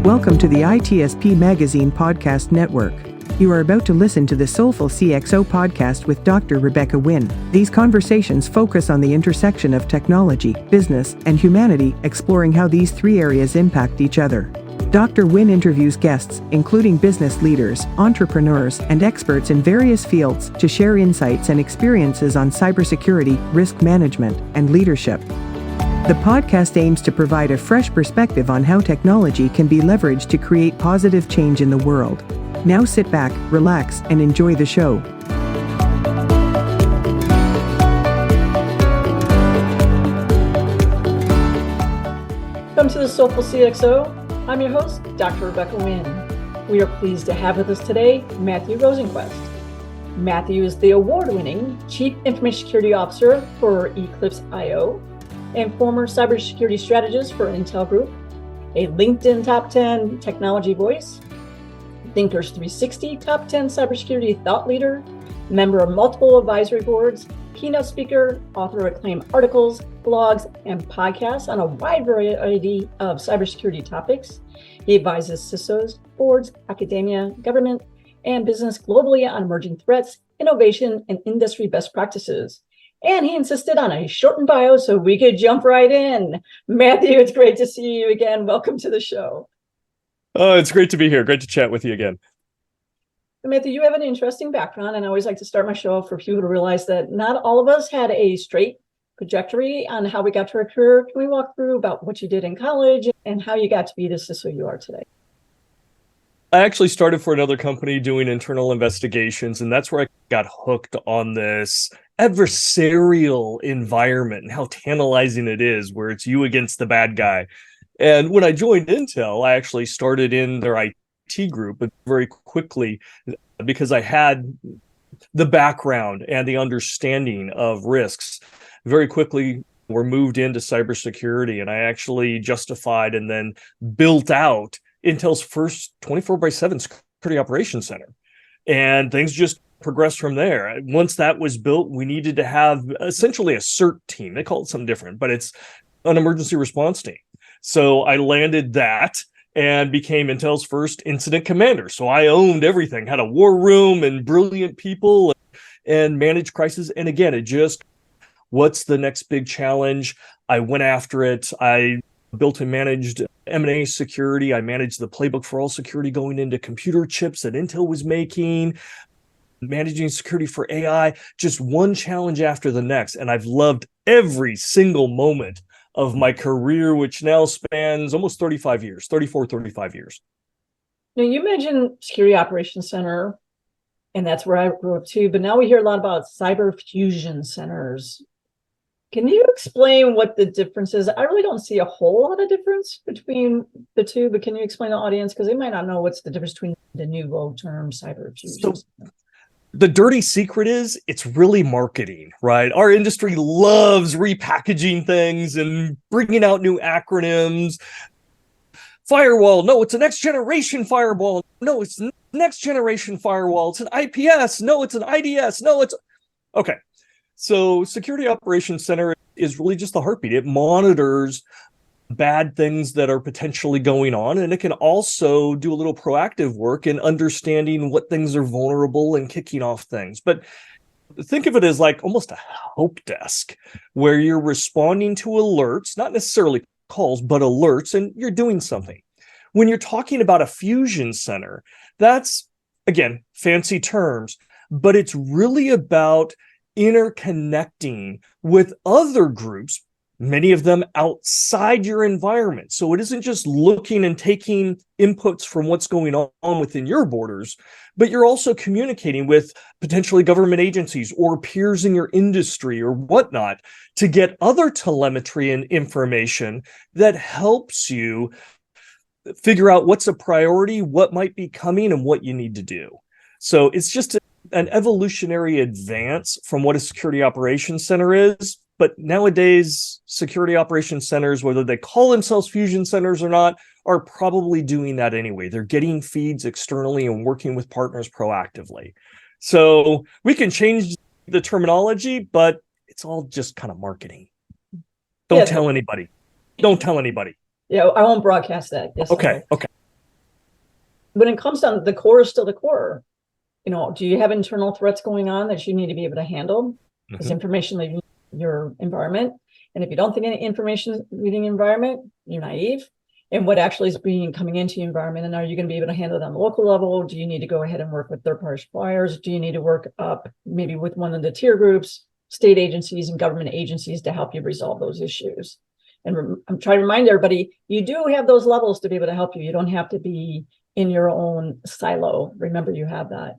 Welcome to the ITSP Magazine Podcast Network. You are about to listen to the Soulful CXO podcast with Dr. Rebecca Wynn. These conversations focus on the intersection of technology, business, and humanity, exploring how these three areas impact each other. Dr. Wynn interviews guests, including business leaders, entrepreneurs, and experts in various fields, to share insights and experiences on cybersecurity, risk management, and leadership. The podcast aims to provide a fresh perspective on how technology can be leveraged to create positive change in the world. Now sit back, relax, and enjoy the show. Welcome to the Soulful CXO. I'm your host, Dr. Rebecca Wynn. We are pleased to have with us today Matthew Rosenquist. Matthew is the award-winning Chief Information Security Officer for Eclipse.io and former cybersecurity strategist for Intel Group, a LinkedIn Top 10 technology voice, Thinkers 360 Top 10 cybersecurity thought leader, member of multiple advisory boards, keynote speaker, author of acclaimed articles, blogs, and podcasts on a wide variety of cybersecurity topics. He advises CISOs, boards, academia, government, and business globally on emerging threats, innovation, and industry best practices. And he insisted on a shortened bio so we could jump right in. Matthew, it's great to see you again. Welcome to the show. Oh, it's great to be here. Great to chat with you again. Matthew, you have an interesting background, and I always like to start my show for people to realize that not all of us had a straight trajectory on how we got to our career. Can we walk through about what you did in college and how you got to be the CISO you are today? I actually started for another company doing internal investigations, and that's where I got hooked on this adversarial environment and how tantalizing it is, where it's you against the bad guy. And when I joined Intel, I actually started in their IT group, but very quickly, because I had the background and the understanding of risks, very quickly were moved into cybersecurity, and I actually justified and then built out Intel's first 24/7 security operations center. And things just progressed from there. Once that was built, we needed to have essentially a CERT team. They call it something different, but it's an emergency response team. So I landed that and became Intel's first incident commander. So I owned everything, had a war room and brilliant people and managed crisis. And again, it just, what's the next big challenge? I went after it. I built and managed M&A security. I managed the playbook for all security going into computer chips that Intel was making, managing security for AI, just one challenge after the next. And I've loved every single moment of my career, which now spans almost 35 years. Now, you mentioned Security Operations Center, and that's where I grew up too, but now we hear a lot about cyber fusion centers. Can you explain what the difference is? I really don't see a whole lot of difference between the two, but can you explain to the audience? Because they might not know what's the difference between the new vogue term cyber fusion. So the dirty secret is it's really marketing, right? Our industry loves repackaging things and bringing out new acronyms. Firewall, no, it's a next generation firewall. No, it's next generation firewall. It's an IPS. No, it's an IDS. No, it's okay. So Security Operations Center is really just the heartbeat. It monitors bad things that are potentially going on, and it can also do a little proactive work in understanding what things are vulnerable and kicking off things. But think of it as like almost a help desk where you're responding to alerts, not necessarily calls, but alerts, and you're doing something. When you're talking about a fusion center, that's, again, fancy terms, but it's really about interconnecting with other groups, many of them outside your environment. So it isn't just looking and taking inputs from what's going on within your borders, but you're also communicating with potentially government agencies or peers in your industry or whatnot to get other telemetry and information that helps you figure out what's a priority, what might be coming, and what you need to do. So it's just an evolutionary advance from what a security operations center is. But nowadays, security operations centers, whether they call themselves fusion centers or not, are probably doing that anyway. They're getting feeds externally and working with partners proactively. So we can change the terminology, but it's all just kind of marketing. Don't tell anybody. Don't tell anybody. Yeah, I won't broadcast that. Yes, Okay. when it comes down, the core is still the core. Do you have internal threats going on that you need to be able to handle? Because information leaving your environment. And if you don't think any information is leaving your environment, you're naive. And what actually is coming into your environment, and are you going to be able to handle it on the local level? Do you need to go ahead and work with third-party suppliers? Do you need to work up maybe with one of the tier groups, state agencies and government agencies to help you resolve those issues? And I'm trying to remind everybody, you do have those levels to be able to help you. You don't have to be in your own silo. Remember, you have that.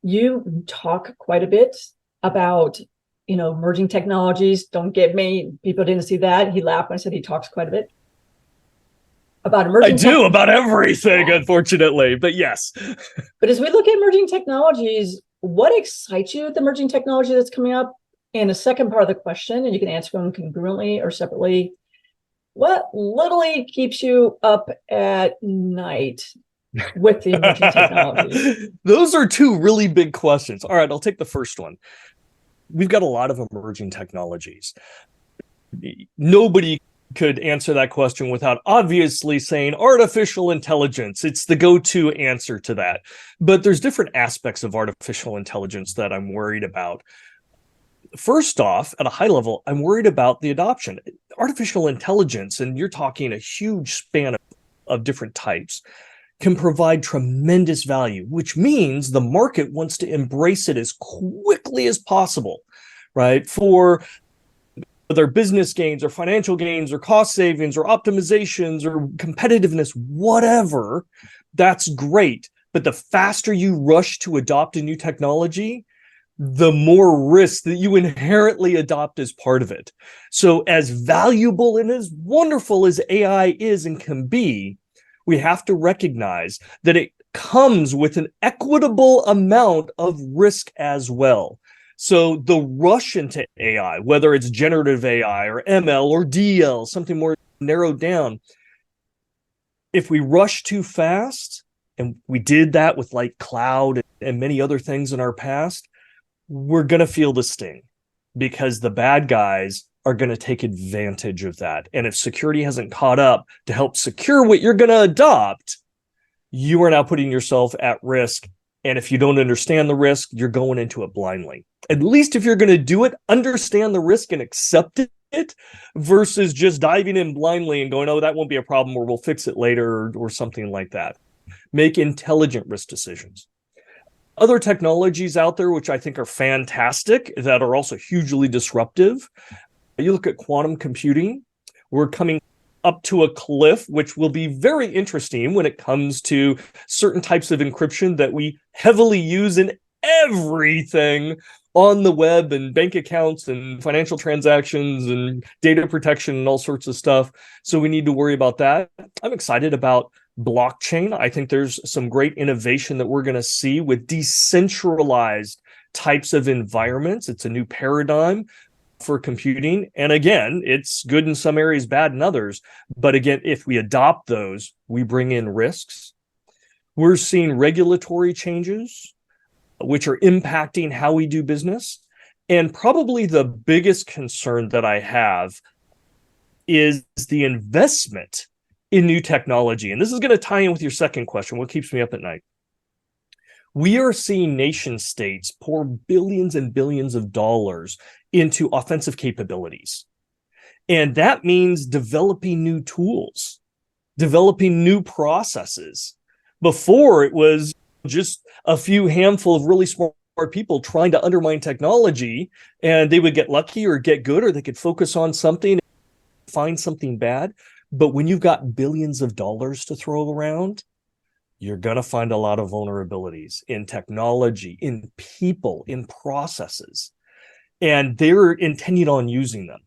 You talk quite a bit about, emerging technologies. Don't get me. People didn't see that. He laughed when I said he talks quite a bit about emerging. I do about everything, unfortunately, but yes. But as we look at emerging technologies, what excites you with the emerging technology that's coming up? And the second part of the question, and you can answer them congruently or separately, what literally keeps you up at night with the emerging technologies? Those are two really big questions. All right, I'll take the first one. We've got a lot of emerging technologies. Nobody could answer that question without obviously saying artificial intelligence. It's the go-to answer to that. But there's different aspects of artificial intelligence that I'm worried about. First off, at a high level, I'm worried about the adoption. Artificial intelligence, and you're talking a huge span of different types, can provide tremendous value, which means the market wants to embrace it as quickly as possible, right? For their business gains or financial gains or cost savings or optimizations or competitiveness, whatever, that's great. But the faster you rush to adopt a new technology, the more risk that you inherently adopt as part of it. So as valuable and as wonderful as AI is and can be, we have to recognize that it comes with an equitable amount of risk as well. So the rush into AI, whether it's generative AI or ML or DL, something more narrowed down, if we rush too fast, and we did that with like cloud and many other things in our past, we're going to feel the sting because the bad guys are going to take advantage of that. And if security hasn't caught up to help secure what you're going to adopt, you are now putting yourself at risk. And if you don't understand the risk, you're going into it blindly. At least if you're going to do it, understand the risk and accept it versus just diving in blindly and going, oh, that won't be a problem or we'll fix it later or something like that. Make intelligent risk decisions. Other technologies out there, which I think are fantastic, that are also hugely disruptive. You look at quantum computing, we're coming up to a cliff, which will be very interesting when it comes to certain types of encryption that we heavily use in everything on the web and bank accounts and financial transactions and data protection and all sorts of stuff. So we need to worry about that. I'm excited about blockchain. I think there's some great innovation that we're going to see with decentralized types of environments. It's a new paradigm for computing. And again, it's good in some areas, bad in others. But again, if we adopt those, we bring in risks. We're seeing regulatory changes, which are impacting how we do business. And probably the biggest concern that I have is the investment in new technology. And this is going to tie in with your second question, what keeps me up at night? We are seeing nation states pour billions and billions of dollars into offensive capabilities. And that means developing new tools, developing new processes. Before, it was just a few handful of really smart people trying to undermine technology, and they would get lucky or get good, or they could focus on something, find something bad. But when you've got billions of dollars to throw around, you're going to find a lot of vulnerabilities in technology, in people, in processes. And they're intending on using them.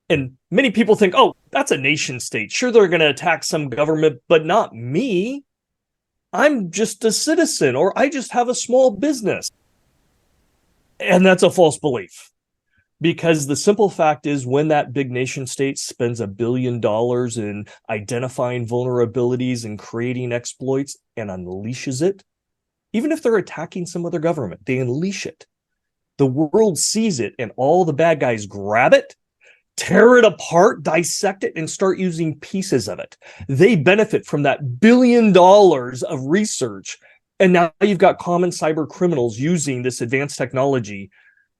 And many people think, oh, that's a nation state. Sure, they're going to attack some government, but not me. I'm just a citizen, or I just have a small business. And that's a false belief. Because the simple fact is, when that big nation state spends $1 billion in identifying vulnerabilities and creating exploits and unleashes it, even if they're attacking some other government, they unleash it. The world sees it, and all the bad guys grab it, tear it apart, dissect it, and start using pieces of it. They benefit from that $1 billion of research. And now you've got common cyber criminals using this advanced technology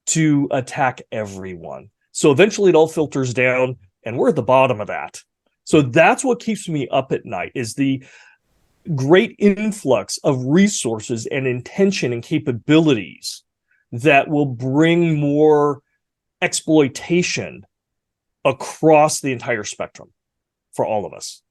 to attack everyone. So eventually it all filters down, and we're at the bottom of that. So that's what keeps me up at night, is the great influx of resources and intention and capabilities that will bring more exploitation across the entire spectrum for all of us.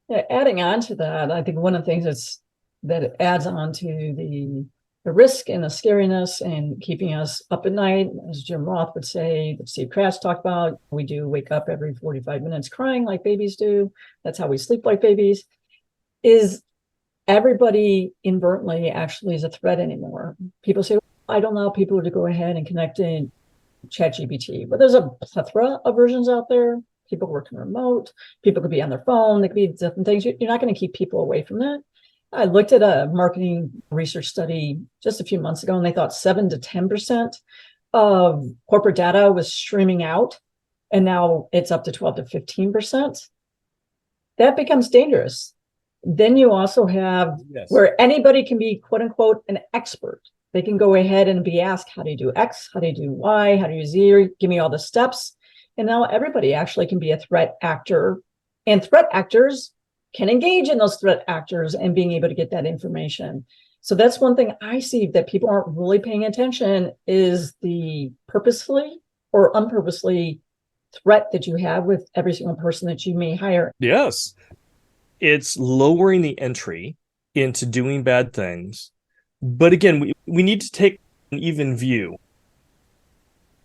Yeah, adding on to that, I think one of the things that adds on to the risk and the scariness and keeping us up at night, as Jim Roth would say, that Steve Kraft talked about, we do wake up every 45 minutes crying like babies do. That's how we sleep like babies. Is everybody inadvertently actually is a threat anymore. People say, I don't allow people to go ahead and connect in ChatGPT, but there's a plethora of versions out there. People working remote, people could be on their phone, they could be different things. You're not going to keep people away from that. I looked at a marketing research study just a few months ago, and they thought 7 to 10% of corporate data was streaming out, and now it's up to 12 to 15%. That becomes dangerous. Then you also have where anybody can be, quote unquote, an expert. They can go ahead and be asked, how do you do X? How do you do Y? How do you Z? Give me all the steps. And now everybody actually can be a threat actor, and threat actors can engage in those threat actors and being able to get that information. So that's one thing I see that people aren't really paying attention, is the purposefully or unpurposely threat that you have with every single person that you may hire. Yes. It's lowering the entry into doing bad things. But again, we need to take an even view.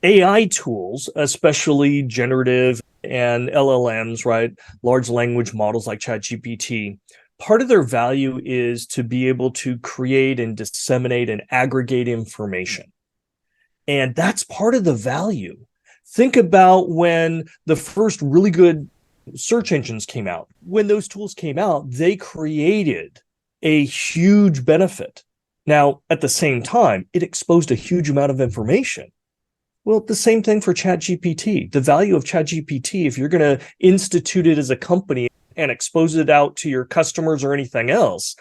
AI tools, especially generative and LLMs, right? Large language models like ChatGPT, part of their value is to be able to create and disseminate and aggregate information. And that's part of the value. Think about when the first really good search engines came out. When those tools came out, they created a huge benefit. Now, at the same time, it exposed a huge amount of information. Well, the same thing for ChatGPT. The value of ChatGPT, if you're going to institute it as a company and expose it out to your customers or anything else,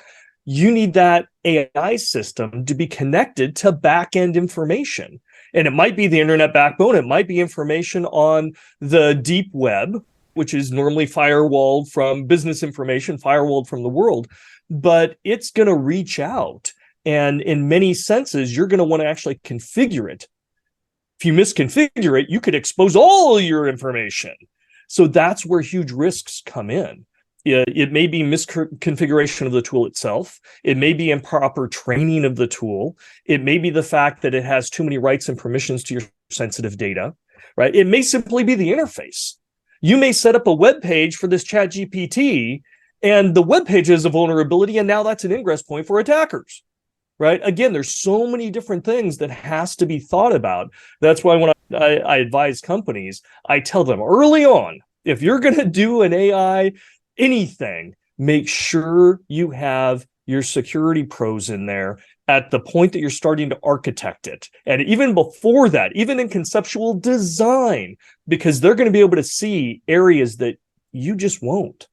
you need that AI system to be connected to back-end information. And it might be the internet backbone. It might be information on the deep web, which is normally firewalled from business information, firewalled from the world. But it's going to reach out. And in many senses, you're going to want to actually configure it. If you misconfigure it, you could expose all your information. So that's where huge risks come in. It may be misconfiguration of the tool itself. It may be improper training of the tool. It may be the fact that it has too many rights and permissions to your sensitive data, right? It may simply be the interface. You may set up a web page for this ChatGPT, and the web page is a vulnerability, and now that's an ingress point for attackers. Right? Again, there's so many different things that has to be thought about. That's why when I advise companies, I tell them early on, if you're going to do an AI anything, make sure you have your security pros in there at the point that you're starting to architect it. And even before that, even in conceptual design, because they're going to be able to see areas that you just won't.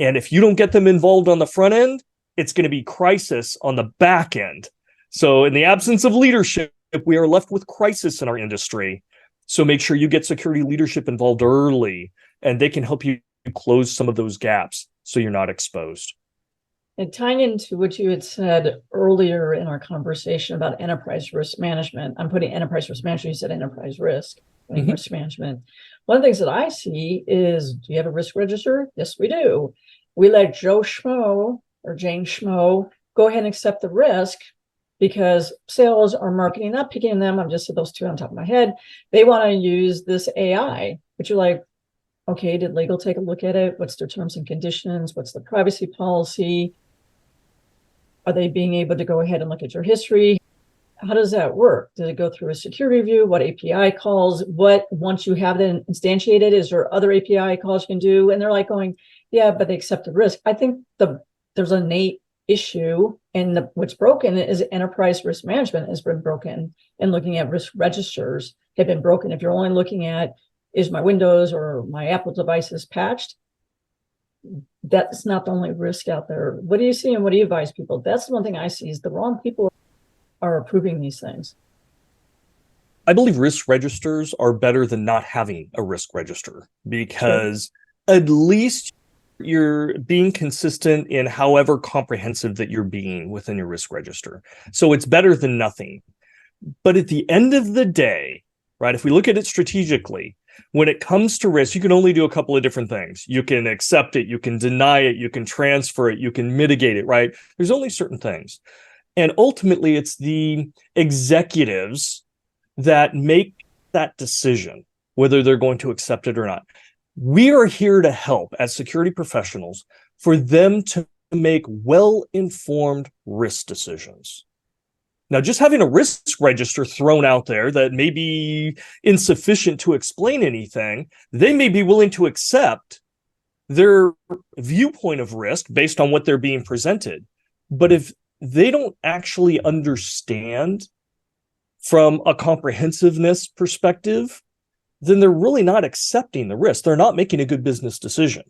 And if you don't get them involved on the front end, it's going to be crisis on the back end. So in the absence of leadership, we are left with crisis in our industry. So make sure you get security leadership involved early, and they can help you close some of those gaps so you're not exposed. And tying into what you had said earlier in our conversation about enterprise risk management, I'm putting enterprise risk management, you said enterprise risk, risk management. One of the things that I see is, do you have a risk register? Yes, we do. We let Joe Schmo or Jane Schmo go ahead and accept the risk because sales or marketing, not picking them, I'm just those two on top of my head, they want to use this AI, but you're like, okay, did legal take a look at it? What's their terms and conditions? What's the privacy policy? Are they being able to go ahead and look at your history? How does that work? Does it go through a security review? What API calls? What, once you have it instantiated, is there other API calls you can do? And they're like going, yeah, but they accept the risk. I think there's an innate issue, and what's broken is enterprise risk management has been broken, and looking at risk registers have been broken. If you're only looking at is my Windows or my Apple devices patched? That's not the only risk out there. What do you see and what do you advise people? That's the one thing I see is the wrong people are approving these things. I believe risk registers are better than not having a risk register because at least you're being consistent in however comprehensive that you're being within your risk register. So it's better than nothing. But at the end of the day, right, if we look at it strategically, when it comes to risk, you can only do a couple of different things. You can accept it, you can deny it, you can transfer it, you can mitigate it, right? There's only certain things. And ultimately, it's the executives that make that decision, whether they're going to accept it or not. We are here to help as security professionals for them to make well-informed risk decisions. Now, just having a risk register thrown out there that may be insufficient to explain anything, they may be willing to accept their viewpoint of risk based on what they're being presented. But if they don't actually understand from a comprehensiveness perspective, then they're really not accepting the risk. They're not making a good business decision.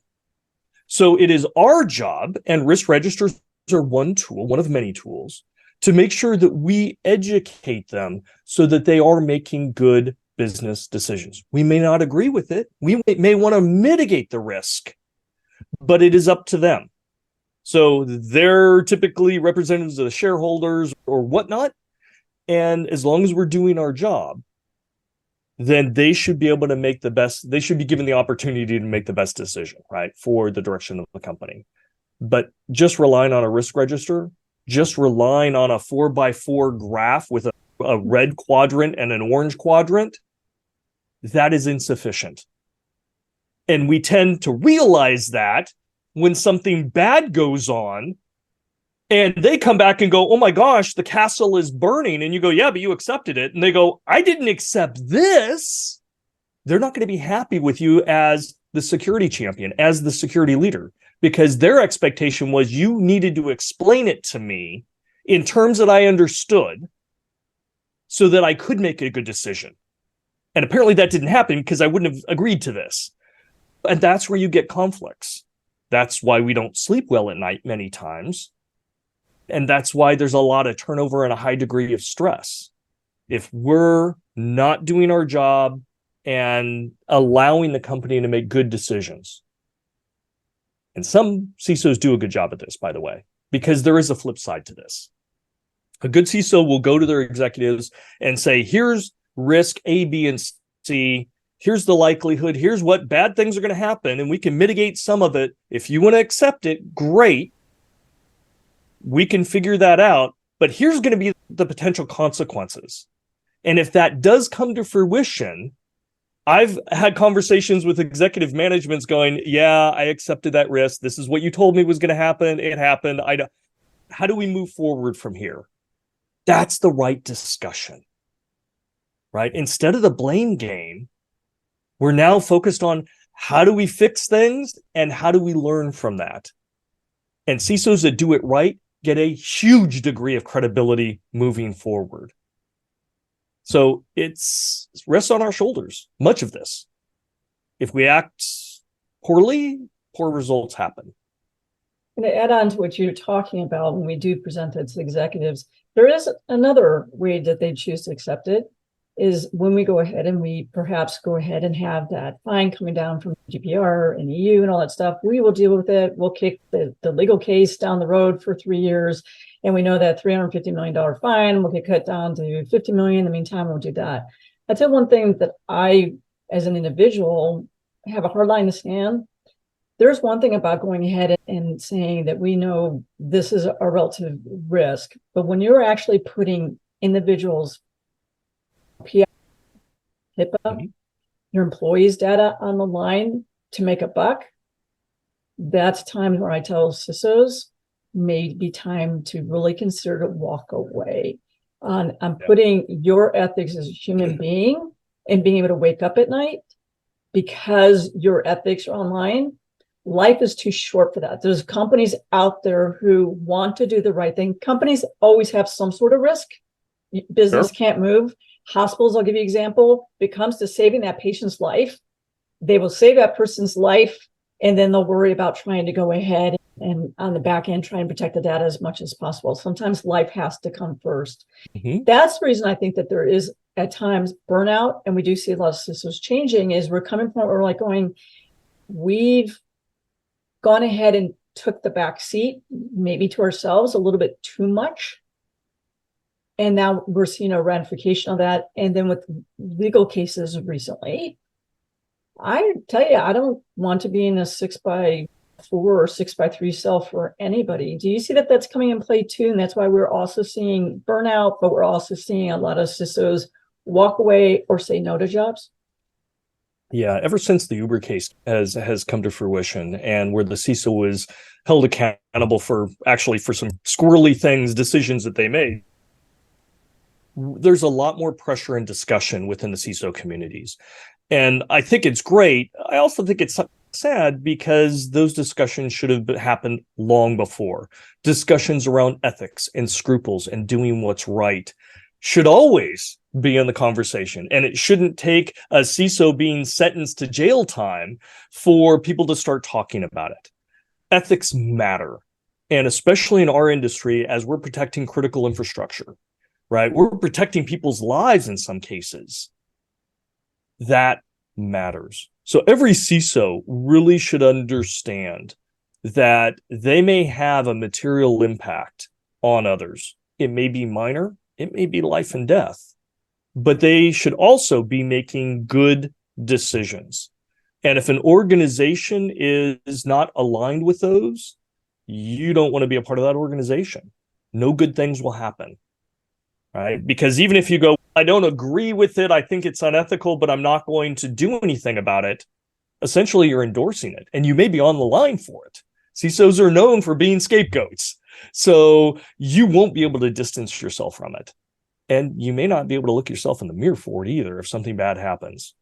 So it is our job, and risk registers are one tool, one of many tools, to make sure that we educate them so that they are making good business decisions. We may not agree with it. We may want to mitigate the risk, but it is up to them. So they're typically representatives of the shareholders or whatnot. And as long as we're doing our job, then they should be able to make the best, they should be given the opportunity to make the best decision, right, for the direction of the company. But just relying on a risk register, just relying on a 4x4 graph with a red quadrant and an orange quadrant, that is insufficient. And we tend to realize that when something bad goes on and they come back and go, oh my gosh, the castle is burning. And you go, yeah, but you accepted it. And they go, I didn't accept this. They're not going to be happy with you as the security champion, as the security leader, because their expectation was you needed to explain it to me in terms that I understood so that I could make a good decision. And apparently that didn't happen because I wouldn't have agreed to this. And that's where you get conflicts. That's why we don't sleep well at night many times. And that's why there's a lot of turnover and a high degree of stress. If we're not doing our job and allowing the company to make good decisions. And some CISOs do a good job at this, by the way, because there is a flip side to this. A good CISO will go to their executives and say, here's risk A, B, and C. Here's the likelihood. Here's what bad things are going to happen. And we can mitigate some of it. If you want to accept it, great. We can figure that out. But here's going to be the potential consequences. And if that does come to fruition, I've had conversations with executive managements going, yeah, I accepted that risk. This is what you told me was going to happen. It happened. How do we move forward from here? That's the right discussion, right? Instead of the blame game, we're now focused on how do we fix things and how do we learn from that? And CISOs that do it right get a huge degree of credibility moving forward. So it rests on our shoulders, much of this. If we act poorly, poor results happen. And to add on to what you're talking about, when we do present it to executives, there is another way that they choose to accept it, is when we go ahead and we perhaps go ahead and have that fine coming down from GDPR and EU and all that stuff. We will deal with it. We'll kick the legal case down the road for 3 years. And we know that $350 million fine will get cut down to $50 million. In the meantime, we'll do that. I'd say one thing that I, as an individual, have a hard line to stand. There's one thing about going ahead and saying that we know this is a relative risk, but when you're actually putting individuals' PI, HIPAA, your employees' data on the line to make a buck, that's time where I tell CISOs, may be time to really consider to walk away on putting your ethics as a human being and being able to wake up at night because your ethics are online. Life is too short for that. There's companies out there who want to do the right thing. Companies always have some sort of risk. Business can't move. Hospitals, I'll give you an example. If it comes to saving that patient's life, they will save that person's life, and then they'll worry about trying to go ahead and on the back end try and protect the data as much as possible. Sometimes life has to come first. That's the reason I think that there is at times burnout, and we do see a lot of systems changing, is we're coming from where we're like going, we've gone ahead and took the back seat, maybe to ourselves a little bit too much. And now we're seeing a ratification of that. And then with legal cases recently, I tell you, I don't want to be in a 6x4 or 6x3 cell for anybody. Do you see that that's coming in play too? And that's why we're also seeing burnout, but we're also seeing a lot of CISOs walk away or say no to jobs. Yeah, ever since the Uber case has come to fruition, and where the CISO was held accountable for some squirrely decisions that they made, there's a lot more pressure and discussion within the CISO communities. And I think it's great. I also think it's sad because those discussions should have happened long before. Discussions around ethics and scruples and doing what's right should always be in the conversation. And it shouldn't take a CISO being sentenced to jail time for people to start talking about it. Ethics matter. And especially in our industry, as we're protecting critical infrastructure, right? We're protecting people's lives in some cases. That matters. So every CISO really should understand that they may have a material impact on others. It may be minor, it may be life and death, but they should also be making good decisions. And if an organization is not aligned with those, you don't want to be a part of that organization. No good things will happen, right? Because even if you go, I don't agree with it, I think it's unethical, but I'm not going to do anything about it, essentially you're endorsing it, and you may be on the line for it. CISOs are known for being scapegoats, so you won't be able to distance yourself from it. And you may not be able to look yourself in the mirror for it either if something bad happens.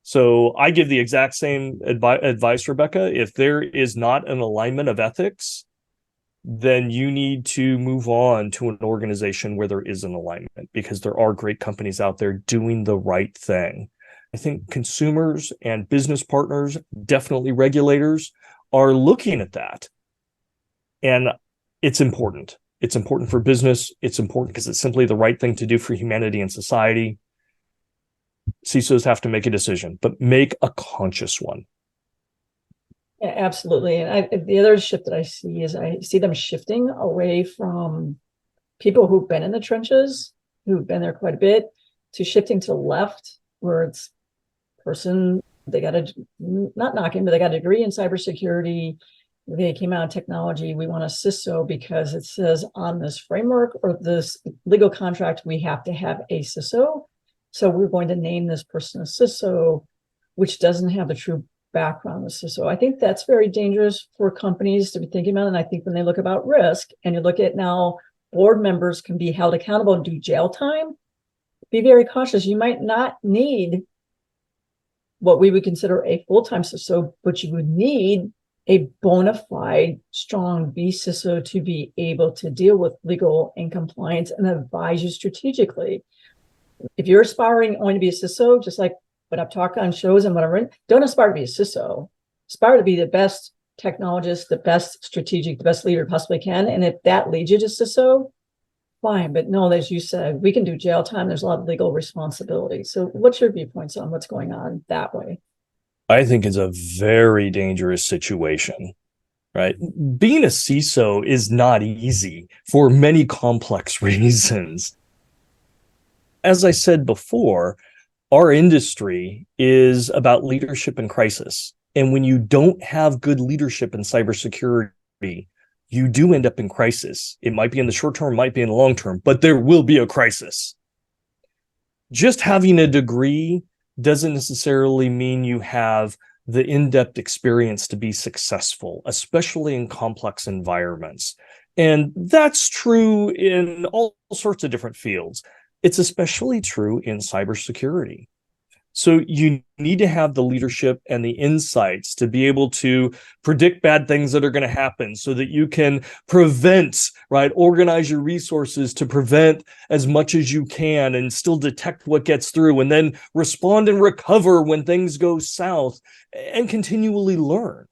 So I give the exact same advice, Rebecca. If there is not an alignment of ethics, then you need to move on to an organization where there is an alignment, because there are great companies out there doing the right thing. I think consumers and business partners, definitely regulators, are looking at that. And it's important. It's important for business. It's important because it's simply the right thing to do for humanity and society. CISOs have to make a decision, but make a conscious one. Yeah, absolutely. And the other shift that I see is I see them shifting away from people who've been in the trenches, who've been there quite a bit, to shifting to the left, where it's person, they got not knocking, but they got a degree in cybersecurity. They came out of technology. We want a CISO because it says on this framework or this legal contract, we have to have a CISO. So we're going to name this person a CISO, which doesn't have the true background of CISO. I think that's very dangerous for companies to be thinking about. And I think when they look about risk, and you look at now board members can be held accountable and do jail time, be very cautious. You might not need what we would consider a full-time CISO, but you would need a bona fide, strong CISO to be able to deal with legal and compliance and advise you strategically. If you're aspiring only to be a CISO, just like what I've talked on shows and what I've written, don't aspire to be a CISO. Aspire to be the best technologist, the best strategic, the best leader possibly can. And if that leads you to CISO, fine. But no, as you said, we can do jail time. There's a lot of legal responsibility. So what's your viewpoints on what's going on that way? I think it's a very dangerous situation, right? Being a CISO is not easy for many complex reasons. As I said before, our industry is about leadership in crisis. And when you don't have good leadership in cybersecurity, you do end up in crisis. It might be in the short term, might be in the long term, but there will be a crisis. Just having a degree doesn't necessarily mean you have the in-depth experience to be successful, especially in complex environments. And that's true in all sorts of different fields. It's especially true in cybersecurity. So you need to have the leadership and the insights to be able to predict bad things that are going to happen so that you can prevent, right? Organize your resources to prevent as much as you can and still detect what gets through and then respond and recover when things go south and continually learn.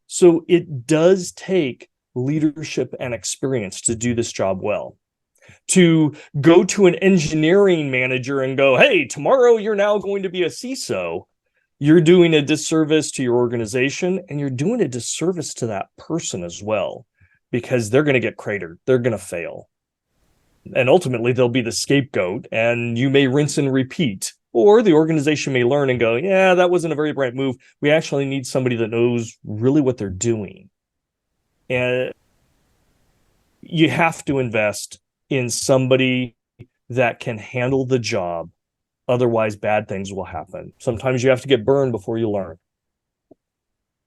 So it does take leadership and experience to do this job well. To go to an engineering manager and go, hey, tomorrow you're now going to be a CISO, you're doing a disservice to your organization and you're doing a disservice to that person as well, because they're going to get cratered. They're going to fail. And ultimately, they'll be the scapegoat and you may rinse and repeat. Or the organization may learn and go, yeah, that wasn't a very bright move. We actually need somebody that knows really what they're doing. And you have to invest in somebody that can handle the job. Otherwise, bad things will happen. Sometimes you have to get burned before you learn.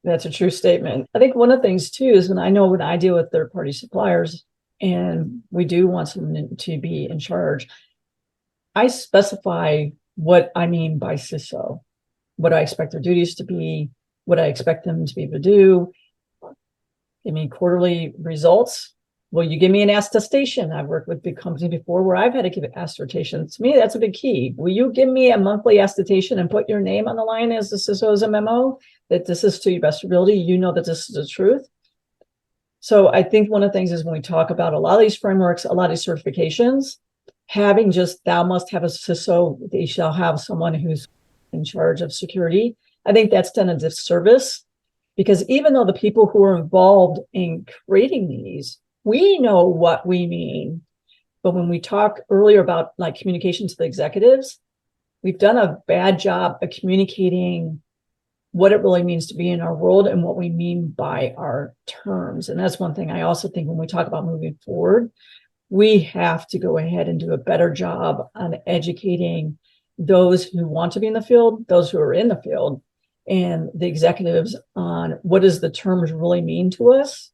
That's a true statement. I think one of the things too is when I deal with third-party suppliers and we do want someone to be in charge, I specify what I mean by CISO, what I expect their duties to be, what I expect them to be able to do. Give me quarterly results. Will you give me an attestation? I've worked with big companies before where I've had to give attestation. To me, that's a big key. Will you give me a monthly attestation and put your name on the line as the CISO's memo that this is to your best ability? You know that this is the truth. So I think one of the things is when we talk about a lot of these frameworks, a lot of these certifications, having just thou must have a CISO, they shall have someone who's in charge of security. I think that's done a disservice because even though the people who are involved in creating these, we know what we mean. But when we talk earlier about like communication to the executives, we've done a bad job of communicating what it really means to be in our world and what we mean by our terms. And that's one thing I also think when we talk about moving forward, we have to go ahead and do a better job on educating those who want to be in the field, those who are in the field, and the executives on what does the terms really mean to us.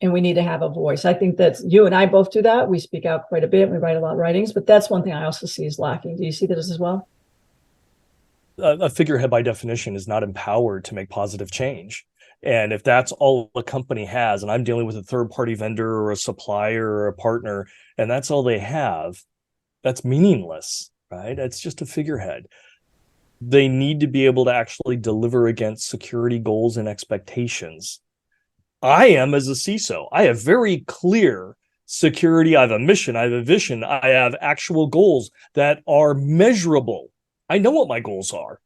And we need to have a voice. I think that you and I both do that. We speak out quite a bit. We write a lot of writings, but that's one thing I also see is lacking. Do you see that as well? A figurehead by definition is not empowered to make positive change. And if that's all a company has, and I'm dealing with a third-party vendor or a supplier or a partner, and that's all they have, that's meaningless, right? It's just a figurehead. They need to be able to actually deliver against security goals and expectations. I am as a CISO. I have very clear security. I have a mission. I have a vision. I have actual goals that are measurable. I know what my goals are,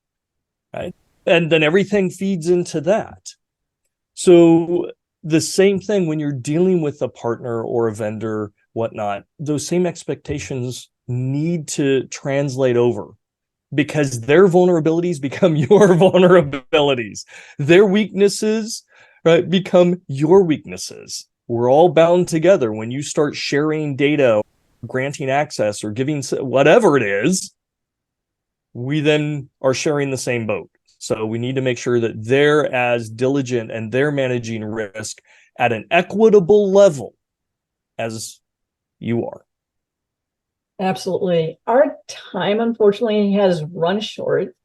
right? And then everything feeds into that. So the same thing when you're dealing with a partner or a vendor, whatnot, those same expectations need to translate over because their vulnerabilities become your vulnerabilities. Their weaknesses, right, become your weaknesses. We're all bound together. When you start sharing data, granting access or giving whatever it is, we then are sharing the same boat. So we need to make sure that they're as diligent and they're managing risk at an equitable level as you are. Absolutely. Our time, unfortunately, has run short.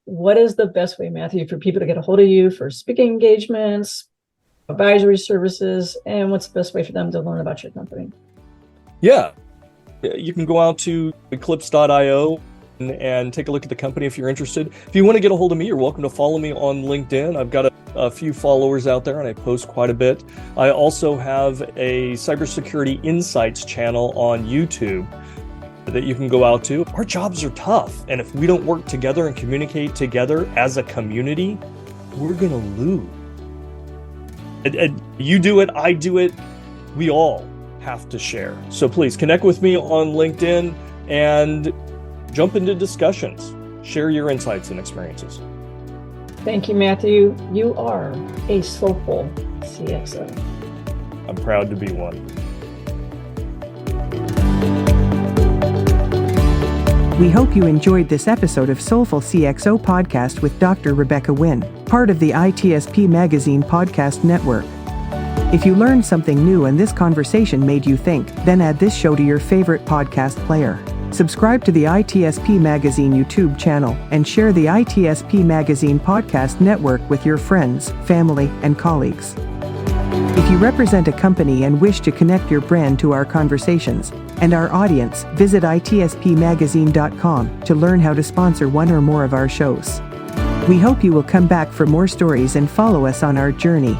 What is the best way, Matthew, for people to get a hold of you for speaking engagements, advisory services, and what's the best way for them to learn about your company? Yeah, you can go out to eclipse.io and take a look at the company if you're interested. If you want to get a hold of me, you're welcome to follow me on LinkedIn. I've got a few followers out there and I post quite a bit. I also have a Cybersecurity Insights channel on YouTube that you can go out to. Our jobs are tough, and if we don't work together and communicate together as a community, we're going to lose. And you do it, I do it, we all have to share. So please connect with me on LinkedIn and jump into discussions. Share your insights and experiences. Thank you, Matthew. You are a soulful CXO. I'm proud to be one. We hope you enjoyed this episode of Soulful CXO podcast with Dr. Rebecca Wynn, part of the ITSP Magazine podcast network. If you learned something new and this conversation made you think, then add this show to your favorite podcast player. Subscribe to the ITSP Magazine YouTube channel and share the ITSP Magazine podcast network with your friends, family, and colleagues. If you represent a company and wish to connect your brand to our conversations and our audience, visit itspmagazine.com to learn how to sponsor one or more of our shows. We hope you will come back for more stories and follow us on our journey.